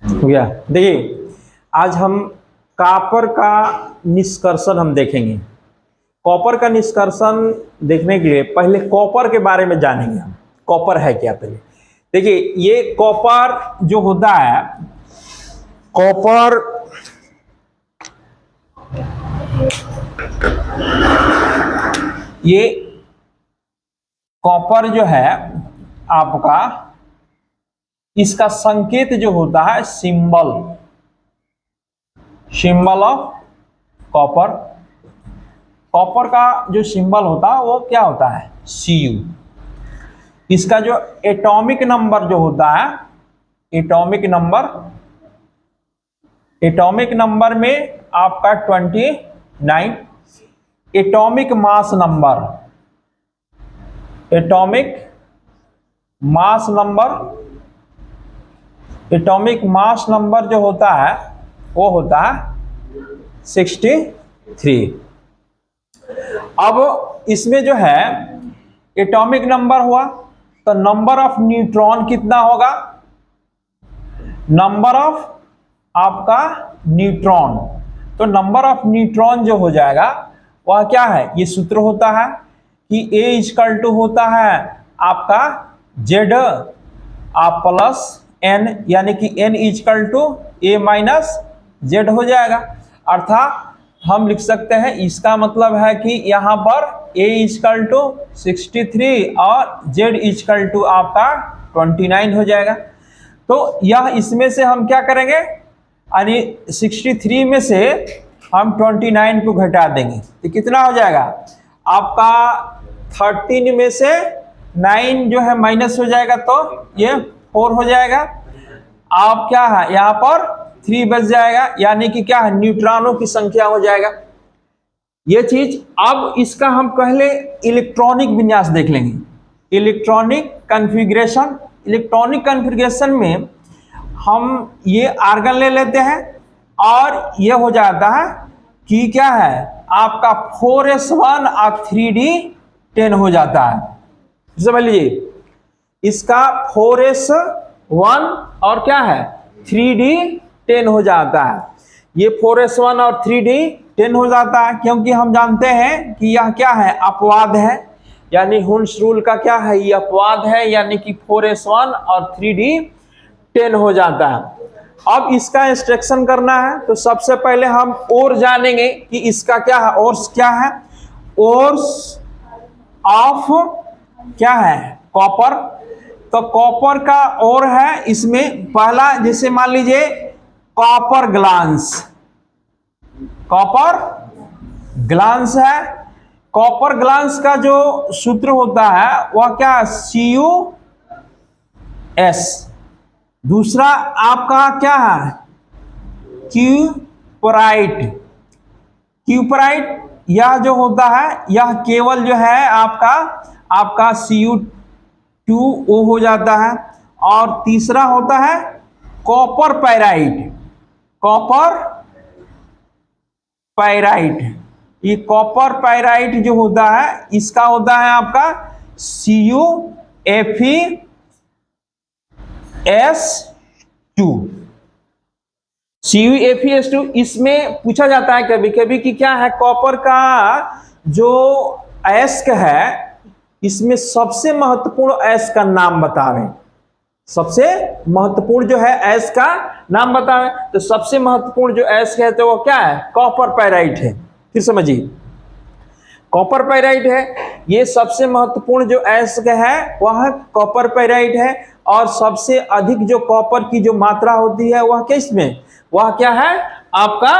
हो गया। देखिए आज हम कॉपर का निष्कर्षण हम देखेंगे। कॉपर का निष्कर्षण देखने के लिए पहले कॉपर के बारे में जानेंगे हम, कॉपर है क्या पहले। देखिए ये कॉपर जो होता है, कॉपर ये कॉपर जो है आपका, इसका संकेत जो होता है symbol, symbol of copper. Copper का जो सिंबल होता है वो क्या होता है, Cu। इसका जो एटॉमिक नंबर जो होता है, एटॉमिक नंबर में आपका 29। Atomic mass number, atomic mass number जो होता है वो होता है 63। अब इसमें जो है एटॉमिक नंबर हुआ तो नंबर ऑफ न्यूट्रॉन कितना होगा, नंबर ऑफ आपका न्यूट्रॉन, तो नंबर ऑफ न्यूट्रॉन जो हो जाएगा वह क्या है, ये सूत्र होता है कि A इक्वल टू होता है आपका Z आप प्लस N, यानी कि N equal to A minus Z हो जाएगा। अर्थात हम लिख सकते हैं, इसका मतलब है कि यहाँ पर A इक्वल टू 63 और Z इक्वल टू आपका 29 हो जाएगा। तो यह इसमें से हम क्या करेंगे, यानी 63 में से हम 29 को घटा देंगे तो कितना हो जाएगा आपका, 13 में से 9 जो है माइनस हो जाएगा तो ये 4 हो जाएगा। आप क्या है यहाँ पर 3 बच जाएगा, यानी कि क्या है न्यूट्रॉनों की संख्या हो जाएगा ये चीज। अब इसका हम पहले इलेक्ट्रॉनिक विन्यास देख लेंगे, इलेक्ट्रॉनिक कॉन्फ़िगरेशन। इलेक्ट्रॉनिक कॉन्फ़िगरेशन में हम ये आर्गन ले लेते हैं और ये हो जाता है कि क्या है आपका 4s1 और 3d10 हो जाता है। समझ लीजिए इसका 4s1 और क्या है 3d10 हो जाता है। ये 4s1 और 3d10 हो जाता है क्योंकि हम जानते हैं कि यह क्या है, अपवाद है, यानी हुन्स रूल का क्या है, ये अपवाद है, यानी कि 4s1 और 3d10 हो जाता है। अब इसका इंस्ट्रक्शन करना है तो सबसे पहले हम और जानेंगे कि इसका क्या है, ओर्स क्या है, ओर्स ऑफ क्या है कॉपर। तो कॉपर का और है इसमें पहला, जैसे मान लीजिए कॉपर ग्लांस, कॉपर ग्लांस है। कॉपर ग्लांस का जो सूत्र होता है वह क्या है, CuS। दूसरा आपका क्या है क्यूपराइट। क्यूपराइट यह जो होता है यह केवल जो है आपका Cu2O हो जाता है। और तीसरा होता है कॉपर पैराइट, कॉपर पैराइट। ये कॉपर पैराइट जो होता है इसका होता है आपका CuFeS2। CuFeS2 इसमें पूछा जाता है कभी कभी कि क्या है, कॉपर का जो अयस्क है इसमें सबसे महत्वपूर्ण अयस्क का नाम बतावें, सबसे महत्वपूर्ण जो है अयस्क का नाम बतावें। तो सबसे महत्वपूर्ण जो अयस्क है तो वो क्या है, कॉपर पैराइट है। फिर समझिए कॉपर पैराइट है, ये सबसे महत्वपूर्ण जो अयस्क है वह कॉपर पैराइट है। और सबसे अधिक जो कॉपर की जो मात्रा होती है वह किस में, वह क्या है आपका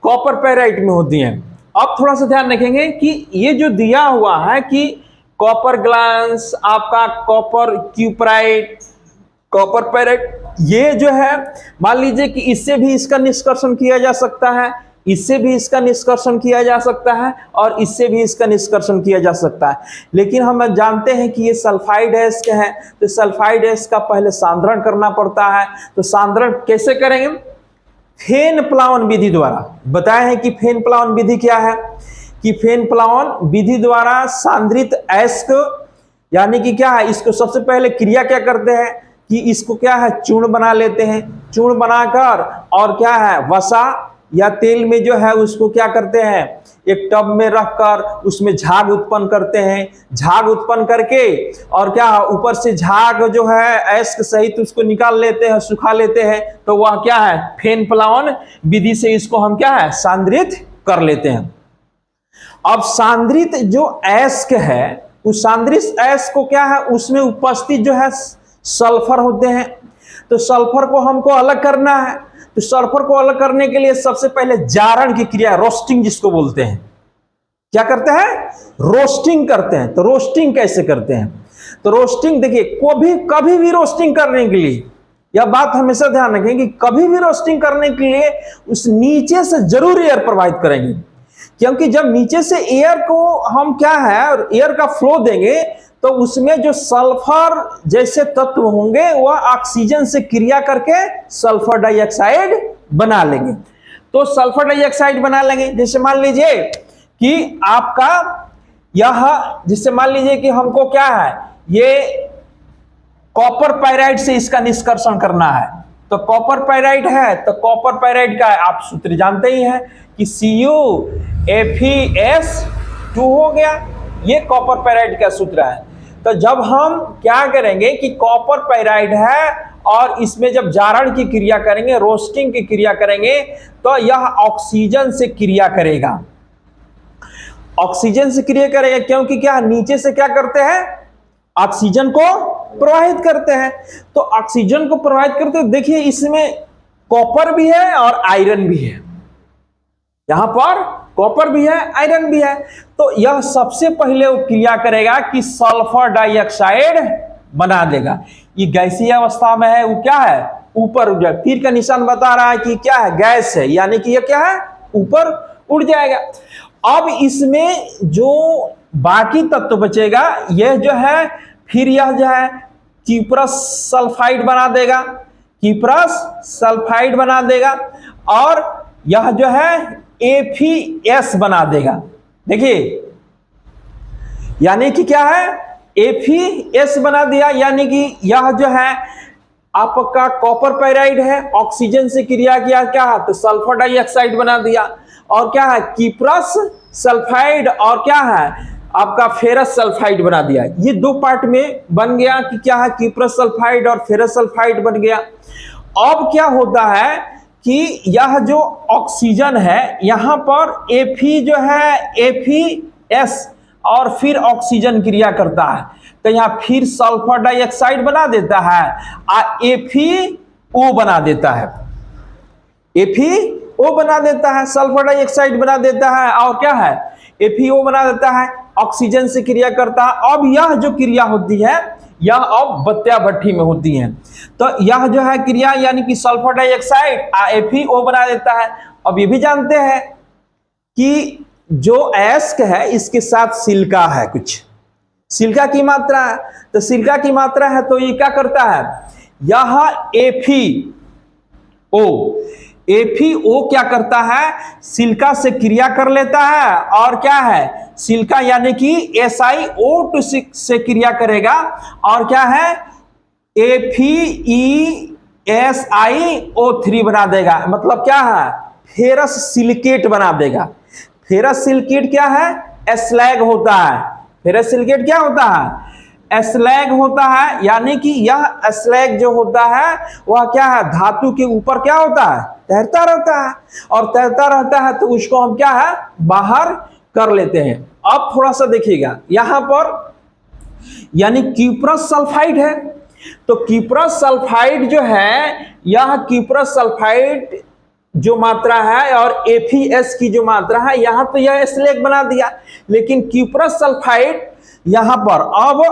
कॉपर पैराइट में होती है। अब थोड़ा सा ध्यान रखेंगे कि ये जो दिया हुआ है कि कॉपर ग्लांस, आपका कॉपर क्यूपराइट, कॉपर पैराइट, ये जो है मान लीजिए कि इससे भी इसका निष्कर्षण किया जा सकता है, इससे भी इसका निष्कर्षण किया जा सकता है और इससे भी इसका निष्कर्षण किया जा सकता है। लेकिन हम जानते हैं कि ये सल्फाइड अयस्क है तो सल्फाइड अयस्क का पहले सांद्रण करना पड़ता है। तो सांद्रण कैसे करेंगे, फेन प्लावन विधि द्वारा। बताए हैं कि फेन प्लावन विधि क्या है, कि फेन प्लावन विधि द्वारा सांद्रित अयस्क, यानी कि क्या है, इसको सबसे पहले क्रिया क्या करते हैं कि इसको क्या है चूर्ण बना लेते हैं, चूर्ण बनाकर और क्या है वसा या तेल में जो है उसको क्या करते हैं एक टब में रखकर उसमें झाग उत्पन्न करते हैं, झाग उत्पन्न करके और क्या ऊपर से झाग जो है ऐश सहित उसको निकाल लेते हैं, सुखा लेते हैं, तो वह क्या है फेन प्लावन विधि से इसको हम क्या है सांद्रित कर लेते हैं। अब सांद्रित जो ऐश्क है उस सांद्रित ऐश्क को क्या है उसमें उपस्थित जो है सल्फर होते हैं, तो सल्फर को हमको अलग करना है। तो सल्फर को अलग करने के लिए सबसे पहले जारण की क्रिया रोस्टिंग जिसको बोलते हैं, क्या करते हैं रोस्टिंग करते हैं। तो रोस्टिंग कैसे करते हैं, तो रोस्टिंग देखिए कभी भी रोस्टिंग करने के लिए यह बात हमेशा ध्यान रखें कि कभी भी रोस्टिंग करने के लिए उस नीचे से जरूर एयर प्रोवाइड करेंगे, क्योंकि जब नीचे से एयर को हम क्या है एयर का फ्लो देंगे तो उसमें जो सल्फर जैसे तत्व होंगे वह ऑक्सीजन से क्रिया करके सल्फर डाइऑक्साइड बना लेंगे। तो सल्फर डाइऑक्साइड बना लेंगे, जैसे मान लीजिए कि आपका यह जिससे मान लीजिए कि हमको क्या है ये कॉपर पाइराइड से इसका निष्कर्षण करना है, तो कॉपर पाइराइड है तो कॉपर पाइराइड का आप सूत्र जानते ही हैं कि CuFeS2 हो गया, ये कॉपर पाइराइड का सूत्र है। तो जब हम क्या करेंगे कि कॉपर पाइराइड है और इसमें जब जारण की क्रिया करेंगे रोस्टिंग की क्रिया करेंगे तो यह ऑक्सीजन से क्रिया करेगा, ऑक्सीजन से क्रिया करेगा, क्योंकि क्या नीचे से क्या करते हैं ऑक्सीजन को प्रवाहित करते हैं। तो ऑक्सीजन को प्रवाहित करते हैं, देखिए इसमें कॉपर भी है और आयरन भी है, यहां पर कॉपर भी है आयरन भी है। तो यह सबसे पहले वो क्रिया करेगा कि सल्फर डाइऑक्साइड बना देगा। ये गैसीय अवस्था में है, वो क्या है ऊपर उड़ जाए, तीर का निशान बता रहा है कि क्या है गैस है, यानी कि ये क्या है ऊपर उड़ जाएगा। अब इसमें जो बाकी तत्व बचेगा यह जो है फिर यह जो है कीप्रस सल्फाइड बना देगा, कीप्रस सल्फाइड बना देगा और यह जो है FeS बना देगा। देखिए यानी कि क्या है FeS बना दिया, यानी कि यह जो है आपका कॉपर पाइराइड है ऑक्सीजन से क्रिया किया क्या है तो सल्फर डाइऑक्साइड बना दिया, और क्या है कीप्रस सल्फाइड और क्या है आपका फेरस सल्फाइड बना दिया। ये दो पार्ट में बन गया कि क्या है कीप्रस सल्फाइड और फेरस सल्फाइड बन गया। अब क्या होता है कि यह जो ऑक्सीजन है यहां पर Fe जो है FeS और फिर ऑक्सीजन क्रिया करता है तो यहां फिर सल्फर डाइऑक्साइड बना देता है और FeO बना देता है, FeO बना देता है, सल्फर डाइऑक्साइड बना देता है और क्या है FeO बना देता है, ऑक्सीजन से क्रिया करता है। अब यह जो क्रिया होती है यह अब बत्तिया भट्ठी में होती है, तो यह जो है क्रिया यानी कि सल्फर डाइऑक्साइड FeO बना देता है। अब ये भी जानते हैं कि जो ऐश्क है इसके साथ सिलिका है, कुछ सिलिका की मात्रा है, तो सिलिका की मात्रा है तो ये क्या करता है यह FeO क्या करता है सिलिका से क्रिया कर लेता है और क्या है सिलिका यानी कि SiO2 से क्रिया करेगा और क्या है FeSiO3 बना देगा, मतलब क्या है फेरस सिलिकेट बना देगा। फेरस सिलिकेट क्या है स्लैग होता है, फेरस सिलिकेट क्या होता है स्लैग होता है, यानी कि यह स्लैग जो होता है वह क्या है धातु के ऊपर क्या होता है तैरता रहता है, और तैरता रहता है तो उसको हम क्या है बाहर कर लेते हैं। अब थोड़ा सा देखिएगा यहां पर यानी कीप्रस सल्फाइड है, तो कीप्रस सल्फाइड जो है यह कीप्रस सल्फाइड जो मात्रा है और FeS की जो मात्रा है यहां तो यह स्लैग बना दिया, लेकिन कीप्रस सल्फाइड यहां पर अब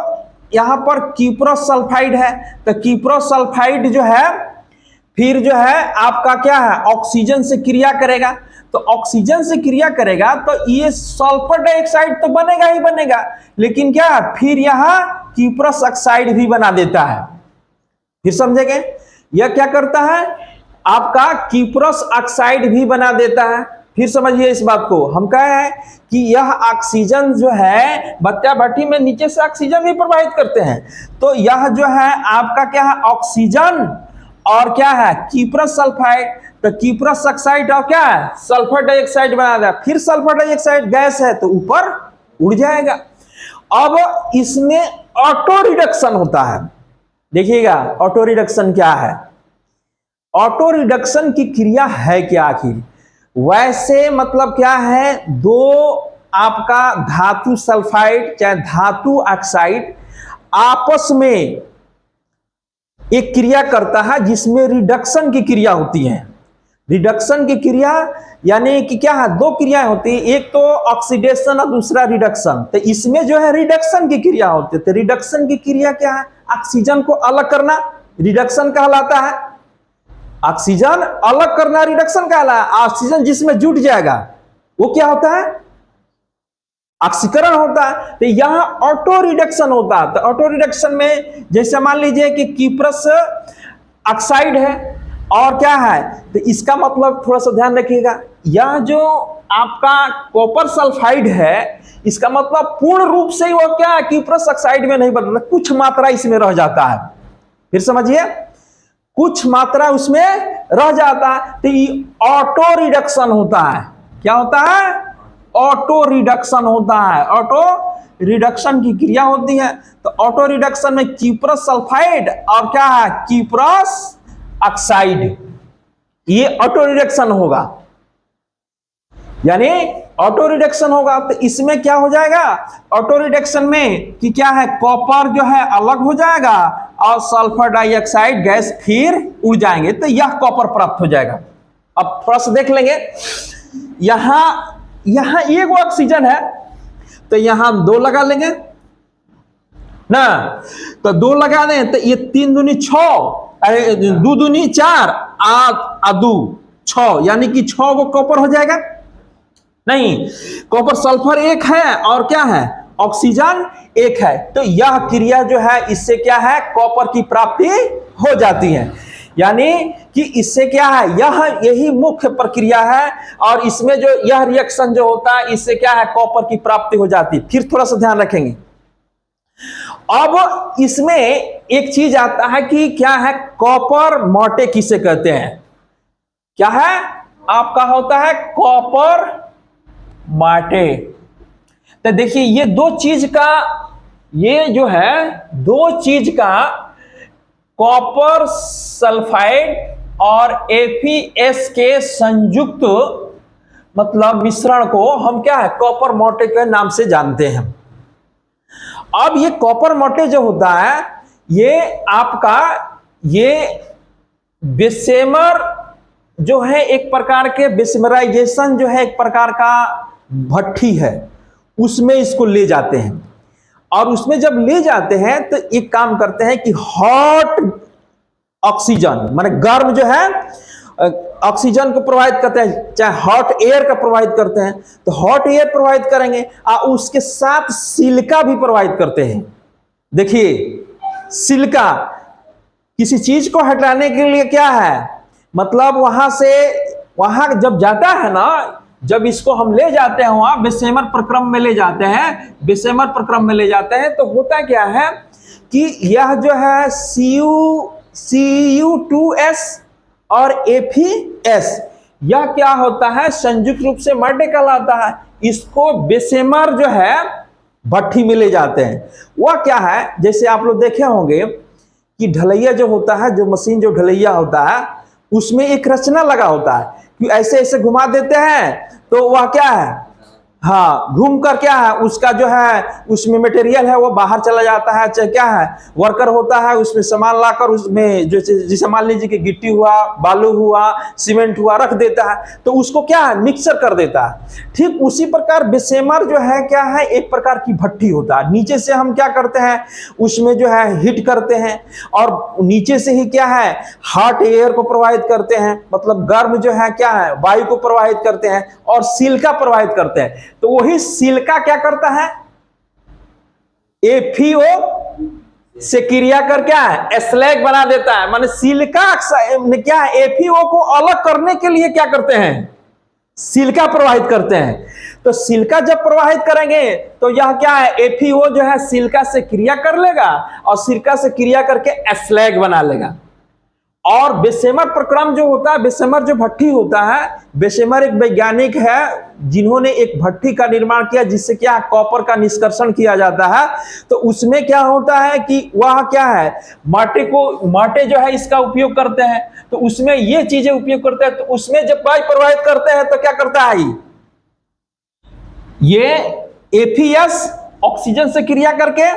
यहां पर कीप्रस सल्फाइड है तो कीप्रस सल्फाइड जो है फिर जो है आपका क्या है ऑक्सीजन से क्रिया करेगा, तो ऑक्सीजन से क्रिया करेगा तो ये सल्फर डाइऑक्साइड तो बनेगा ही बनेगा, लेकिन क्या है फिर यहां कीप्रस ऑक्साइड भी बना देता है। फिर समझेंगे यह क्या करता है आपका कीप्रस ऑक्साइड भी बना देता है। फिर समझिए इस बात को, हम कह रहे हैं कि यह ऑक्सीजन जो है बत्तियां भट्टी में नीचे से ऑक्सीजन भी प्रवाहित करते हैं, तो यह जो है आपका क्या है, ऑक्सीजन और क्या है, कीप्रस सल्फाइड। तो कीप्रस ऑक्साइड और क्या है, सल्फर डाइऑक्साइड बना दिया, फिर सल्फर डाइऑक्साइड गैस है तो ऊपर उड़ जाएगा। अब इसमें ऑटो रिडक्शन होता है। देखिएगा ऑटो रिडक्शन क्या है, ऑटो रिडक्शन की क्रिया है क्या आखिर, वैसे मतलब क्या है, दो आपका धातु सल्फाइड चाहे धातु ऑक्साइड आपस में एक क्रिया करता है जिसमें रिडक्शन की क्रिया होती है। रिडक्शन की क्रिया यानी कि क्या है, दो क्रियाएं होती है, एक तो ऑक्सीडेशन और दूसरा रिडक्शन। तो इसमें जो है रिडक्शन की क्रिया होती है। तो रिडक्शन की क्रिया क्या है, ऑक्सीजन को अलग करना रिडक्शन कहलाता है। ऑक्सीजन अलग करना रिडक्शन कहलाता है। ऑक्सीजन जिसमें जुट जाएगा वो क्या होता है, ऑक्सीकरण होता है। तो यहां ऑटो रिडक्शन होता है। तो ऑटो रिडक्शन में जैसे मान लीजिए कि कीप्रस ऑक्साइड है और क्या है, तो इसका मतलब थोड़ा सा ध्यान रखिएगा, यह जो आपका कॉपर सल्फाइड है इसका मतलब पूर्ण रूप से वो क्या है, कीप्रस ऑक्साइड में नहीं बदलता, कुछ मात्रा इसमें रह जाता है। फिर समझिए, कुछ मात्रा उसमें रह जाता है, तो ये ऑटो रिडक्शन होता है। क्या होता है, ऑटो रिडक्शन होता है। ऑटो रिडक्शन की क्रिया होती है। तो ऑटो रिडक्शन में कीप्रस सल्फाइड और क्या है, कीप्रस ऑक्साइड, ये ऑटो रिडक्शन होगा, यानी ऑटो रिडक्शन होगा। तो इसमें क्या हो जाएगा, ऑटो रिडक्शन में कि क्या है, कॉपर जो है अलग हो जाएगा और सल्फर डाइऑक्साइड गैस फिर उड़ जाएंगे, तो यह कॉपर प्राप्त हो जाएगा। अब थोड़ा सा देख लेंगे, यहां एक ऑक्सीजन है तो यहां हम 2 लगा लेंगे ना, तो 2 लगा दें तो ये 3 दूनी 6, अरे 2 दूनी 4, 8 2 6, यानी कि 6 वो कॉपर हो जाएगा। नहीं, कॉपर सल्फर 1 है और क्या है, ऑक्सीजन 1 है। तो यह क्रिया जो है इससे क्या है, कॉपर की प्राप्ति हो जाती है। यानी कि इससे क्या है, यही मुख्य प्रक्रिया है और इसमें जो यह रिएक्शन जो होता है इससे क्या है, कॉपर की प्राप्ति हो जाती है। फिर थोड़ा सा ध्यान रखेंगे, अब इसमें एक चीज आता है कि क्या है, कॉपर मोटे किसे कहते हैं, क्या है आपका होता है कॉपर माटे। तो देखिए ये दो चीज का, ये जो है 2 चीज का कॉपर सल्फाइड और एफीएस के संयुक्त मतलब मिश्रण को हम क्या है, कॉपर मोटे के नाम से जानते हैं। अब ये कॉपर मोटे जो होता है ये आपका ये बेसेमर जो है एक प्रकार के बेसेमराइजेशन जो है एक प्रकार का भट्ठी है, उसमें इसको ले जाते हैं और उसमें जब ले जाते हैं तो एक काम करते हैं कि हॉट ऑक्सीजन माने गर्म जो है ऑक्सीजन को प्रोवाइड करते हैं, चाहे हॉट एयर का प्रोवाइड करते हैं, तो हॉट एयर प्रोवाइड करेंगे और उसके साथ सिलिका भी प्रोवाइड करते हैं। देखिए सिलिका किसी चीज को हटाने के लिए क्या है, मतलब वहां से वहां जब जाता है ना, जब इसको हम ले जाते हैं वहां बेसेमर प्रक्रम में ले जाते हैं, बेसेमर प्रक्रम में ले जाते हैं, तो होता क्या है कि यह जो है Cu2S और Fe(S) यह क्या होता है, संयुक्त रूप से मर्डे कहलाता है। इसको बेसेमर जो है भट्ठी में ले जाते हैं। वह क्या है, जैसे आप लोग देखे होंगे कि ढलैया जो होता है, जो मशीन जो ढलैया होता है उसमें एक रचना लगा होता है कि ऐसे ऐसे घुमा देते हैं तो वह क्या है, हाँ घूम कर क्या है उसका जो है उसमें मटेरियल है वो बाहर चला जाता है, चाहे क्या है वर्कर होता है उसमें सामान लाकर उसमें जो जैसे मान लीजिए कि गिट्टी हुआ, बालू हुआ, सीमेंट हुआ रख देता है तो उसको क्या है मिक्सर कर देता है। ठीक उसी प्रकार बेसेमर जो है क्या है एक प्रकार की भट्ठी होता है। नीचे से हम क्या करते हैं उसमें जो है हीट करते हैं और नीचे से ही क्या है हॉट एयर को प्रोवाइड करते हैं, मतलब गर्म जो है क्या है वायु को प्रोवाइड करते हैं और सिलिका प्रोवाइड करते हैं। तो वही सिलिका क्या करता है, एफीओ से क्रिया कर क्या है स्लैग बना देता है। माने सिलिका क्या है एफीओ को अलग करने के लिए क्या करते हैं, सिलिका प्रवाहित करते हैं। तो सिलिका जब प्रवाहित करेंगे तो यह क्या है, FeO जो है सिलिका से क्रिया कर लेगा और सिलिका से क्रिया करके स्लैग बना लेगा। और बेसेमर प्रक्रम जो होता है, बेसेमर जो भट्ठी होता है, बेसेमर एक वैज्ञानिक है जिन्होंने एक भट्ठी का निर्माण किया जिससे क्या कॉपर का निष्कर्षण किया जाता है। तो उसमें क्या होता है कि वह क्या है, माटे जो है इसका उपयोग करते हैं, तो उसमें ये चीजें उपयोग करते हैं। तो उसमें जब वायु प्रवाहित करते हैं तो क्या करता है, ये FeS ऑक्सीजन से क्रिया करके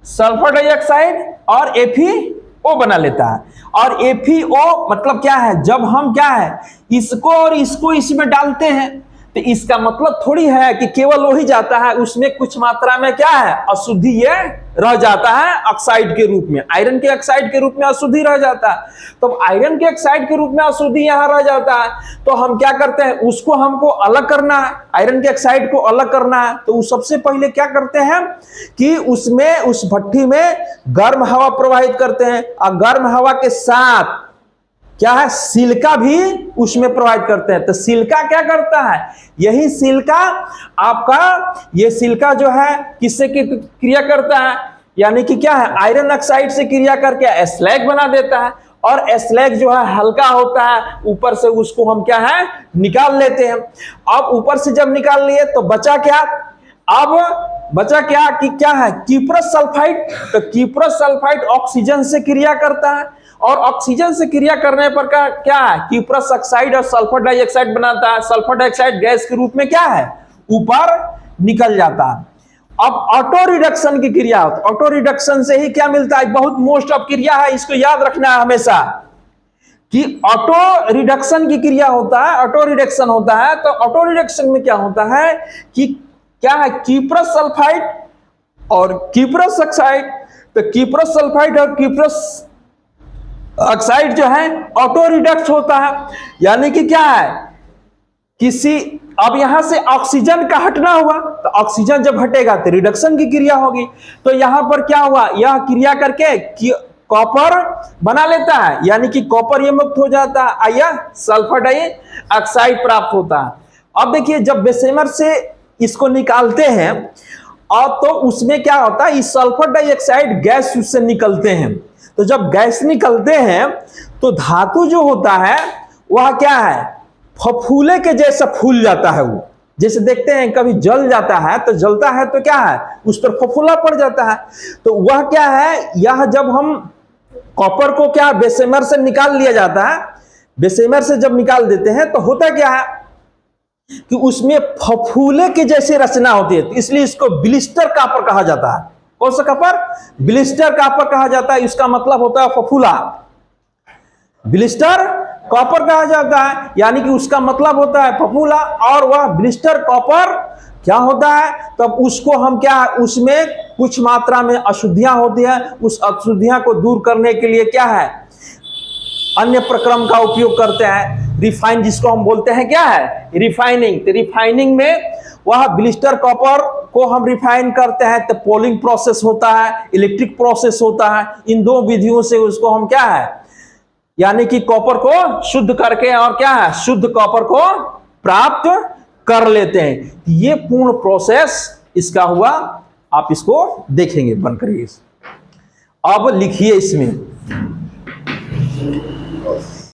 सल्फर डाइऑक्साइड और FeO बना लेता है। और FeO मतलब क्या है, जब हम क्या है इसको और इसको इसमें डालते हैं तो इसका मतलब थोड़ी है कि केवल वही जाता है, उसमें कुछ मात्रा में क्या है अशुद्धि ये रह जाता है ऑक्साइड के रूप में, आयरन के ऑक्साइड के रूप में अशुद्धि रह जाता है। तो आयरन के ऑक्साइड के रूप में अशुद्धि यहां रह जाता है, तो हम क्या करते हैं, उसको हमको अलग करना है, आयरन के ऑक्साइड को अलग करना है। तो सबसे पहले क्या करते हैं कि उसमें उस भट्ठी में गर्म हवा प्रवाहित करते हैं और गर्म हवा के साथ क्या है सिलिका भी उसमें प्रवाहित करते हैं। तो सिलिका क्या करता है, यही सिलिका आपका ये सिलिका जो है किससे क्रिया करता है, यानी कि क्या है आयरन ऑक्साइड से क्रिया करके स्लैग बना देता है। और स्लैग जो है हल्का होता है, ऊपर से उसको हम क्या है निकाल लेते हैं। अब ऊपर से जब निकाल लिए तो बचा क्या, अब बचा क्या कि क्या है कीप्रस सल्फाइड। तो कीप्रस सल्फाइड ऑक्सीजन से क्रिया करता है और ऑक्सीजन से क्रिया करने पर क्या है कीप्रस ऑक्साइड और सल्फर डाइऑक्साइड बनाता है। सल्फर डाइऑक्साइड गैस के रूप में क्या है ऊपर निकल जाता है। अब ऑटो रिडक्शन की क्रिया होती है, ऑटो रिडक्शन से ही क्या मिलता है, बहुत मोस्ट ऑफ क्रिया है, इसको याद रखना है हमेशा कि ऑटो रिडक्शन की क्रिया होता है, ऑटो रिडक्शन होता है। तो ऑटो रिडक्शन में क्या होता है कि क्या है कीप्रस सल्फाइड और कीप्रस ऑक्साइड। तो कीप्रस सल्फाइड और कीप्रस ऑक्साइड जो है ऑटो रिडक्ट होता है, यानी कि क्या है किसी अब यहां से ऑक्सीजन का हटना हुआ, तो ऑक्सीजन जब हटेगा तो रिडक्शन की क्रिया होगी। तो यहां पर क्या हुआ, यह क्रिया करके कॉपर बना लेता है, यानी कि कॉपर ये मुक्त हो जाता है, यह सल्फर डाइऑक्साइड प्राप्त होता है। अब देखिए जब बेसेमर से इसको निकालते हैं और तो उसमें क्या होता है, इस सल्फर डाइऑक्साइड गैस उससे निकलते हैं। तो जब गैस निकलते हैं तो धातु जो होता है वह क्या है फफूले के जैसा फूल जाता है। वो जैसे देखते हैं कभी जल जाता है तो जलता है तो क्या है उस पर फफूला पड़ जाता है। तो वह क्या है, यह जब हम कॉपर को क्या बेसेमर से निकाल लिया जाता है, बेसेमर से जब निकाल देते हैं तो होता क्या है कि उसमें फफूले की जैसी रचना होती है। तो इसलिए इसको ब्लिस्टर कॉपर कहा जाता है। कौन सा कॉपर, ब्लिस्टर कॉपर कहा जाता है। इसका मतलब होता है फफूला, ब्लिस्टर कॉपर कहा जाता है, यानी कि उसका मतलब होता है फफूला। और वह ब्लिस्टर कॉपर क्या होता है, तब उसको हम क्या, उसमें कुछ मात्रा में अशुद्धियां होती है, उस अशुद्धियां को दूर करने के लिए क्या है अन्य प्रक्रम का उपयोग करते हैं, रिफाइन, जिसको हम बोलते हैं क्या है रिफाइनिंग। तो रिफाइनिंग में वह ब्लिस्टर कॉपर को हम रिफाइन करते हैं, तो पोलिंग प्रोसेस होता है, इलेक्ट्रिक प्रोसेस होता है। इन दो विधियों से उसको हम क्या है यानी कि कॉपर को शुद्ध करके और क्या है शुद्ध कॉपर को प्राप्त कर लेते हैं। ये पूर्ण प्रोसेस इसका हुआ, आप इसको देखेंगे बन करिए। अब लिखिए इसमें